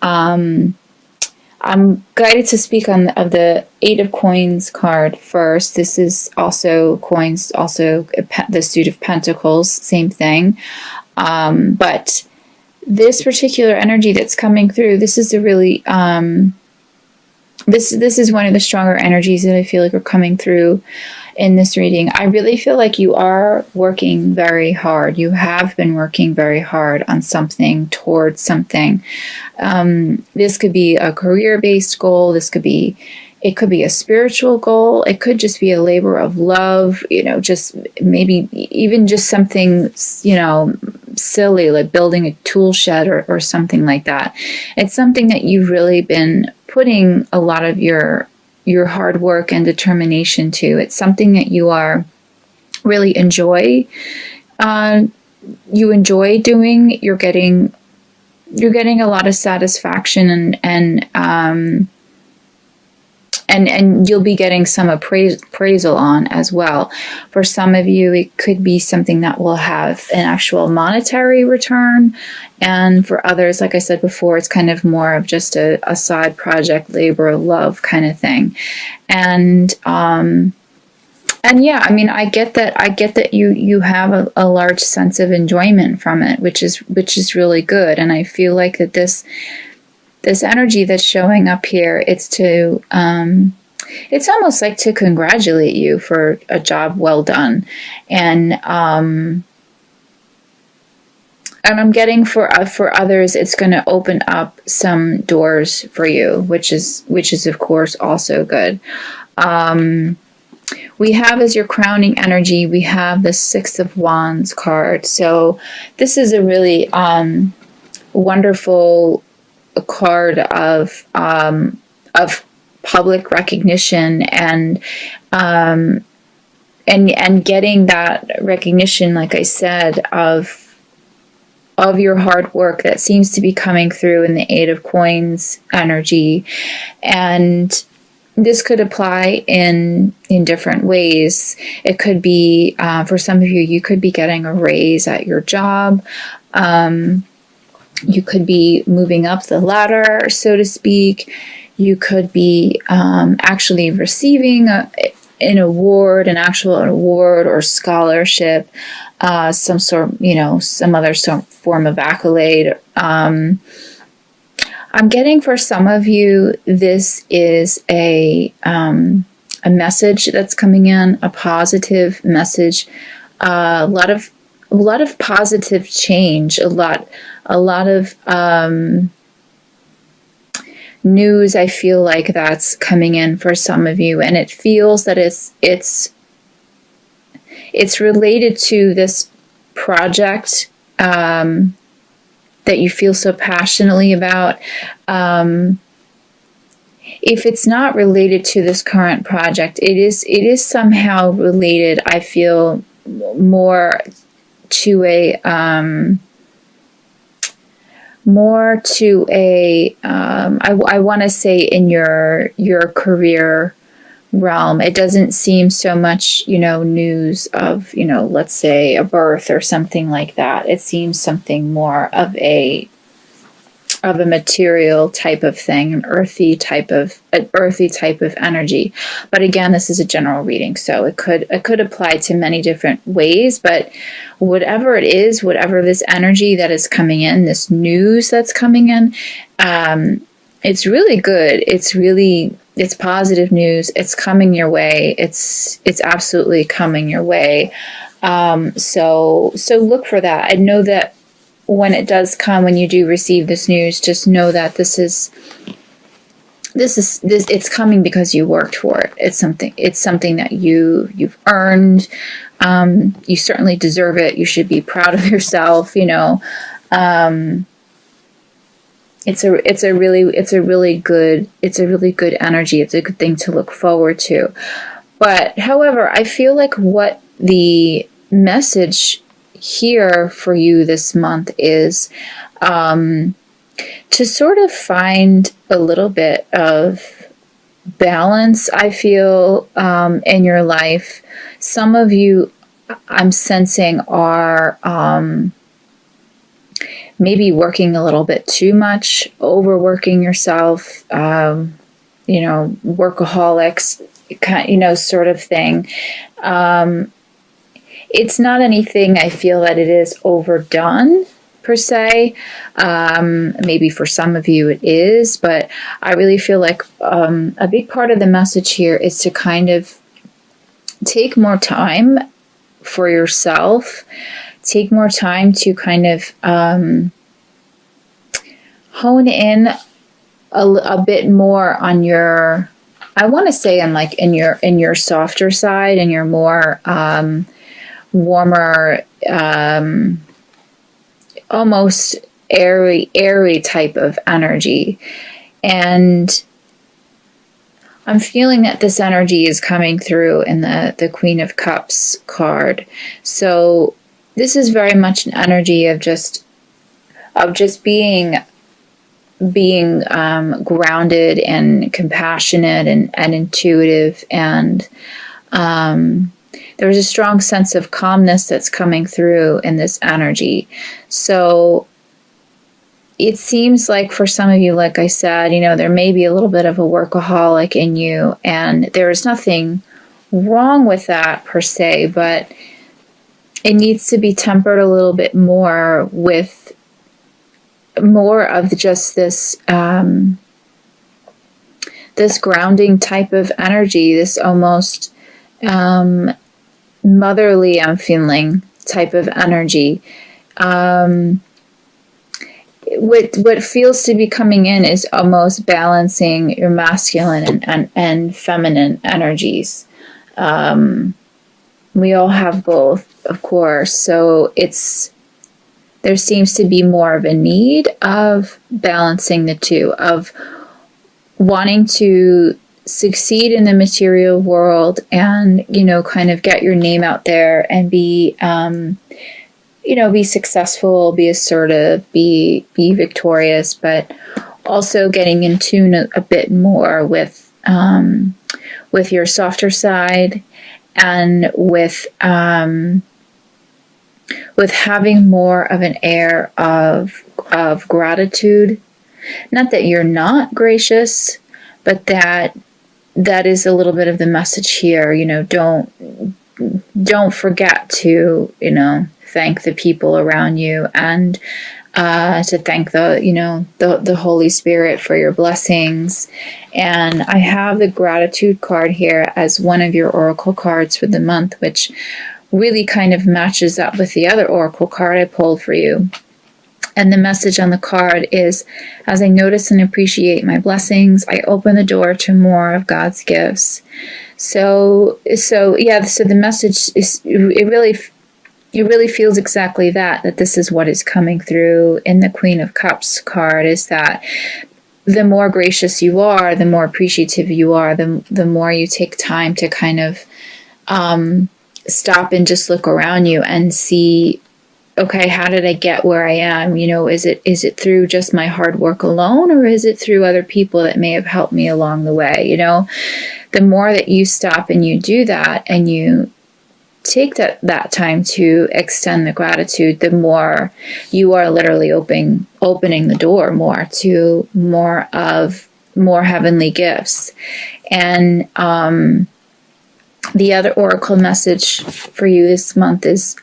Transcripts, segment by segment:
I'm guided to speak of the Eight of Coins card first. This is also coins, also the suit of Pentacles, same thing. But this particular energy that's coming through, this is a really, this is one of the stronger energies that I feel like are coming through in this reading. I really feel like you are working very hard. You have been working very hard on something, towards something. This could be a career-based goal. It could be a spiritual goal. It could just be a labor of love, just maybe even just something, silly, like building a tool shed or something like that. It's something that you've really been putting a lot of your hard work and determination to. It's something that you are really enjoy. You enjoy doing. You're getting a lot of satisfaction and you'll be getting some appraisal on as well. For some of you, it could be something that will have an actual monetary return. And for others, like I said before, it's kind of more of just a side project, labor of love kind of thing. And yeah, I mean, I get that you have a large sense of enjoyment from it, which is really good. And I feel like that this energy that's showing up here, it's almost like to congratulate you for a job well done. And I'm getting for others, it's going to open up some doors for you, which is of course also good. We have, as your crowning energy, we have the Six of Wands card. So this is a really wonderful card of public recognition and getting that recognition, like I said, of your hard work that seems to be coming through in the Eight of Coins energy. And this could apply in different ways. It could be, for some of you, you could be getting a raise at your job. You could be moving up the ladder, so to speak. You could be actually receiving an award, an actual award or scholarship, some other form of accolade. I'm getting for some of you, this is a message that's coming in, a positive message, a lot of positive change, a lot of news. I feel like that's coming in for some of you, and it feels that it's related to this project that you feel so passionately about. If it's not related to this current project, it is somehow related, I feel, more to I want to say in your career realm. It doesn't seem so much, news of, let's say a birth or something like that. It seems something more of a material type of thing, an earthy type of energy. But again, this is a general reading, so it could apply to many different ways. But whatever it is, whatever this energy that is coming in, this news that's coming in, it's really good. It's positive news. It's coming your way. It's absolutely coming your way. So look for that. I know that when it does come, when you do receive this news, just know that this it's coming because you worked for it. It's something that you've earned. You certainly deserve it. You should be proud of yourself. It's a really good energy. It's a good thing to look forward to. But however, I feel like what the message here for you this month is to sort of find a little bit of balance, I feel, in your life. Some of you, I'm sensing, are maybe working a little bit too much, overworking yourself, workaholics, sort of thing. It's not anything I feel that it is overdone per se. Maybe for some of you it is, but I really feel like a big part of the message here is to kind of take more time for yourself, take more time to kind of hone in a bit more on your, I want to say in your softer side and your more warmer, almost airy type of energy. And I'm feeling that this energy is coming through in the Queen of Cups card. So this is very much an energy of just being grounded and compassionate and intuitive, and there's a strong sense of calmness that's coming through in this energy. So it seems like for some of you, like I said, there may be a little bit of a workaholic in you, and there's nothing wrong with that per se, but it needs to be tempered a little bit more with more of just this this grounding type of energy, this almost motherly, I'm feeling, type of energy. What feels to be coming in is almost balancing your masculine and feminine energies. We all have both, of course, so there seems to be more of a need of balancing the two, of wanting to succeed in the material world and, kind of get your name out there and be, be successful, be assertive, be victorious, but also getting in tune a bit more with your softer side and with having more of an air of gratitude. Not that you're not gracious, but that is a little bit of the message here. Don't forget to, thank the people around you, and to thank the Holy Spirit for your blessings. And I have the gratitude card here as one of your oracle cards for the month, which really kind of matches up with the other oracle card I pulled for you. And the message on the card is, as I notice and appreciate my blessings, I open the door to more of God's gifts. So the message is, it really feels exactly that this is what is coming through in the Queen of Cups card, is that the more gracious you are, the more appreciative you are, the more you take time to kind of stop and just look around you and see, okay, how did I get where I am? Is it through just my hard work alone, or is it through other people that may have helped me along the way? The more that you stop and you do that, and you take that time to extend the gratitude, the more you are literally opening the door more to more heavenly gifts. And the other oracle message for you this month is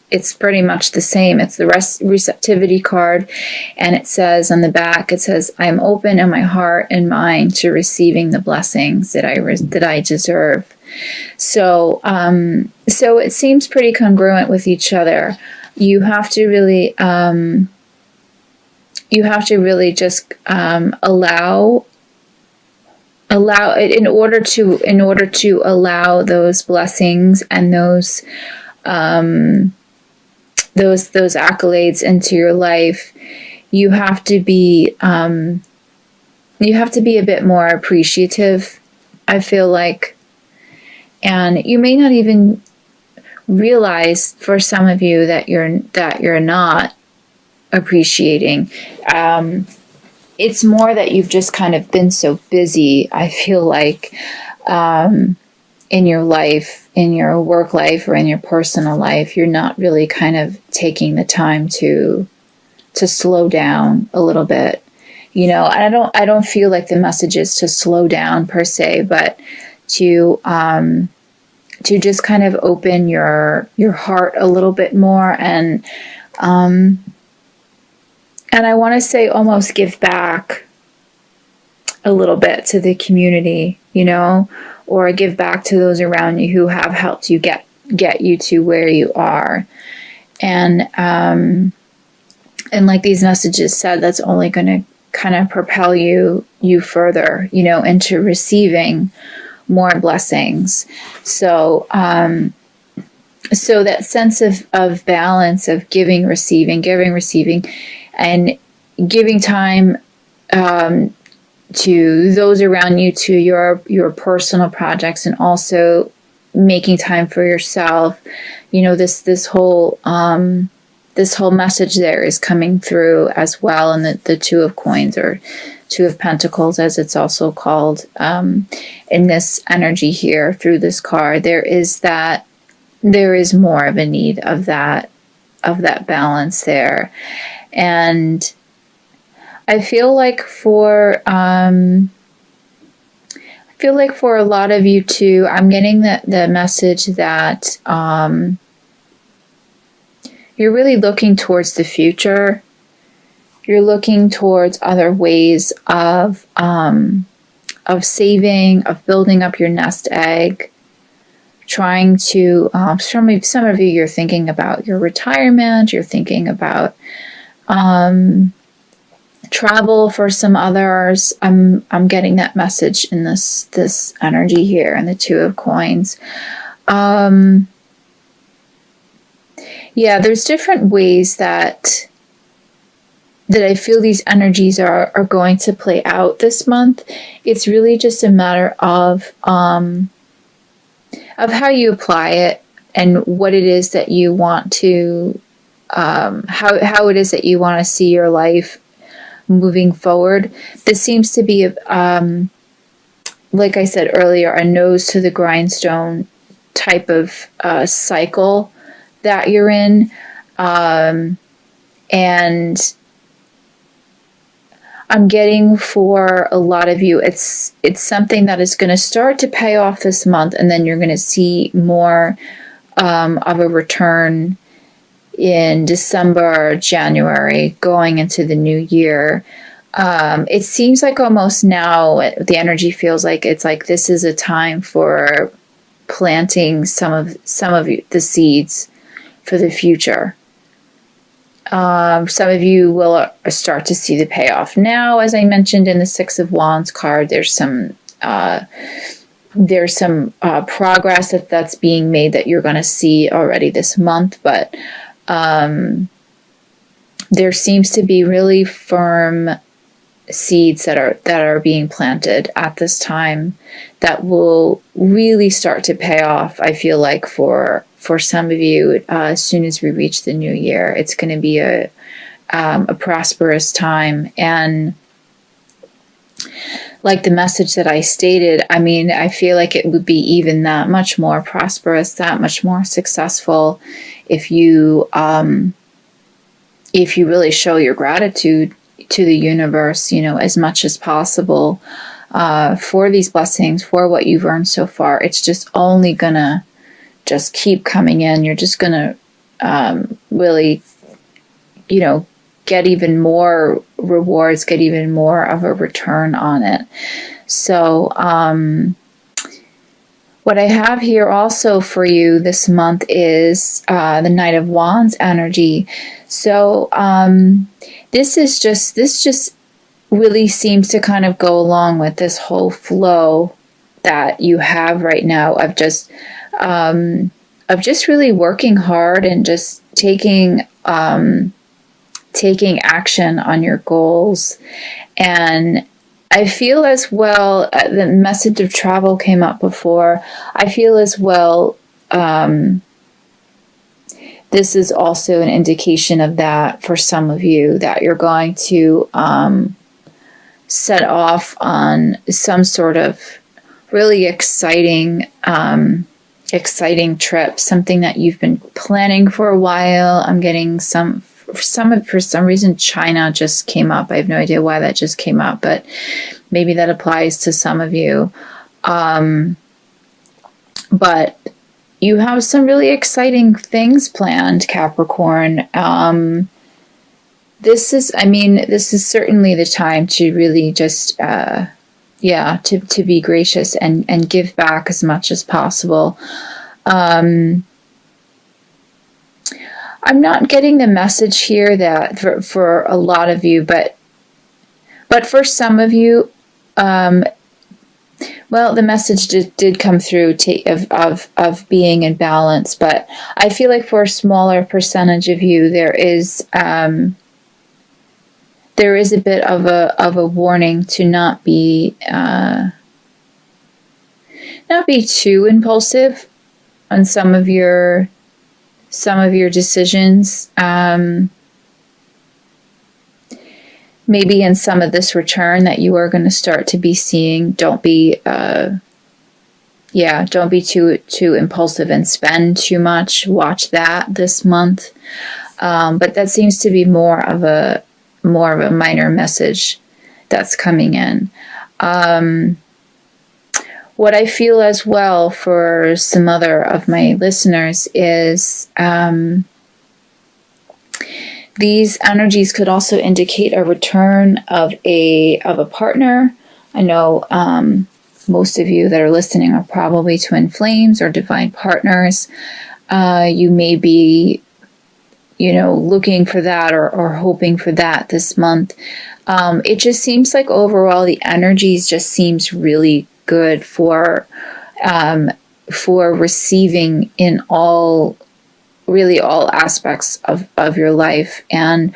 it's pretty much the same. It's the receptivity card, and it says on the back, I am open in my heart and mind to receiving the blessings that I deserve. So it seems pretty congruent with each other. You have to really just allow it in order to allow those blessings and those accolades into your life. You have to be a bit more appreciative, I feel like. And you may not even realize, for some of you, that you're not appreciating. It's more that you've just kind of been so busy, I feel like, in your life, in your work life or in your personal life, you're not really kind of taking the time to slow down a little bit, you know. And I don't feel like the message is to slow down per se, but to just kind of open your heart a little bit more, and I want to say almost give back a little bit to the community, you know, or give back to those around you who have helped you get you to where you are. And like these messages said, that's only going to kind of propel you further, you know, into receiving more blessings. So so that sense of balance, of giving, receiving, and giving time to those around you, to your personal projects, and also making time for yourself. You know, this whole message there is coming through as well. And the Two of Coins, or Two of Pentacles, as it's also called, in this energy here through this card, there is more of a need of that balance there. And I feel like for a lot of you too, I'm getting the message that you're really looking towards the future. You're looking towards other ways of saving, of building up your nest egg, trying to, some of you, you're thinking about your retirement, you're thinking about travel. For some others, I'm getting that message in this energy here, and the Two of Coins. Yeah, there's different ways that I feel these energies are going to play out this month. It's really just a matter of how you apply it, and what it is that you want to, how it is that you want to see your life moving forward. This seems to be, like I said earlier, a nose to the grindstone type of cycle that you're in. And I'm getting, for a lot of you, it's something that is going to start to pay off this month, and then you're going to see more of a return in December, January, going into the new year. It seems like almost now the energy feels like it's like this is a time for planting some of the seeds for the future. Some of you will start to see the payoff now. As I mentioned in the Six of Wands card, there's some progress that's being made that you're going to see already this month, but there seems to be really firm seeds that are being planted at this time that will really start to pay off. I feel like for some of you, as soon as we reach the new year, it's going to be a prosperous time. And like the message that I stated, I mean, I feel like it would be even that much more prosperous, that much more successful if you really show your gratitude to the universe, you know, as much as possible for these blessings, for what you've earned so far. It's just only gonna just keep coming in. You're just gonna really, you know, get even more rewards, get even more of a return on it. So what I have here also for you this month is the Knight of Wands energy. So this just really seems to kind of go along with this whole flow that you have right now of just really working hard and just taking action on your goals. And I feel as well, the message of travel came up before. I feel as well, this is also an indication of that for some of you, that you're going to set off on some sort of really exciting trip, something that you've been planning for a while. I'm getting some for some reason, China just came up. I have no idea why that just came up, but maybe that applies to some of you. But you have some really exciting things planned, Capricorn. This is certainly the time to really just, to be gracious and give back as much as possible. I'm not getting the message here that for a lot of you, but for some of you, well, the message did come through of being in balance, but I feel like for a smaller percentage of you, there is a bit of a warning to not be too impulsive on some of your decisions. Maybe in some of this return that you are going to start to be seeing, don't be too impulsive and spend too much. Watch that this month. But that seems to be more of a minor message that's coming in. What I feel as well for some other of my listeners is these energies could also indicate a return of a partner. I know most of you that are listening are probably twin flames or divine partners. You may be, looking for that or hoping for that this month. It just seems like overall the energies just seems really good for receiving in all aspects of your life, and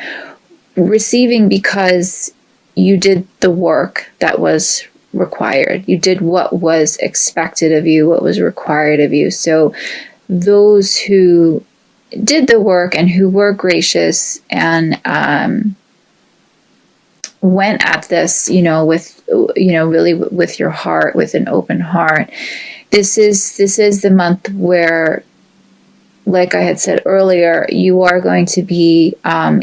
receiving because you did the work that was required. You did what was expected of you, what was required of you. So those who did the work and who were gracious and went at this, with really with your heart, with an open heart. This is the month where, like I had said earlier, you are going to be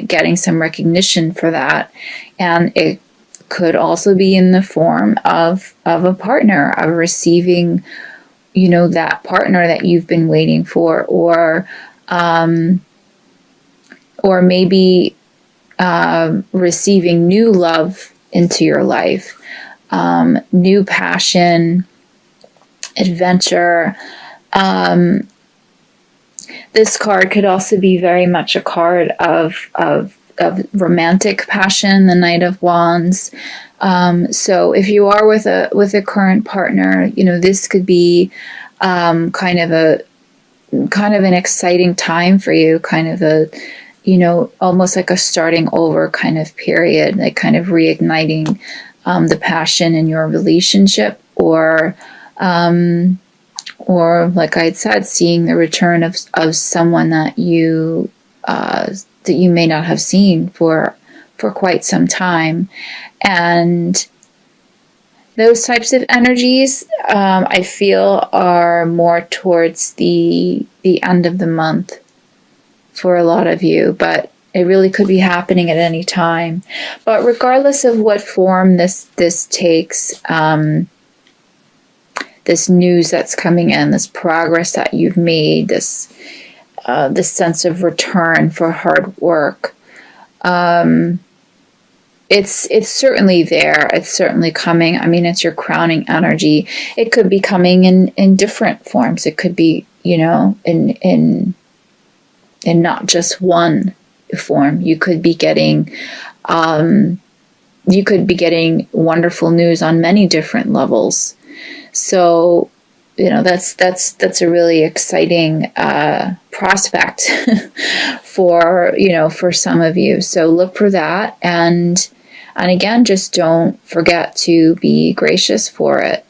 getting some recognition for that. And it could also be in the form of a partner, of receiving, that partner that you've been waiting for, or maybe receiving new love into your life, new passion, adventure. This card could also be very much a card of romantic passion, the Knight of Wands. So if you are with a current partner, this could be kind of an exciting time for you, kind of a, almost like a starting over kind of period, like kind of reigniting the passion in your relationship, or like I had said, seeing the return of someone that you may not have seen for quite some time. And those types of energies, I feel, are more towards the end of the month for a lot of you, but it really could be happening at any time. But regardless of what form this takes, this news that's coming in, this progress that you've made, this sense of return for hard work, it's certainly there. It's certainly coming. I mean, it's your crowning energy. It could be coming in different forms. It could be, in not just one form. You could be getting wonderful news on many different levels. So, that's a really exciting prospect for some of you. So look for that, and again, just don't forget to be gracious for it.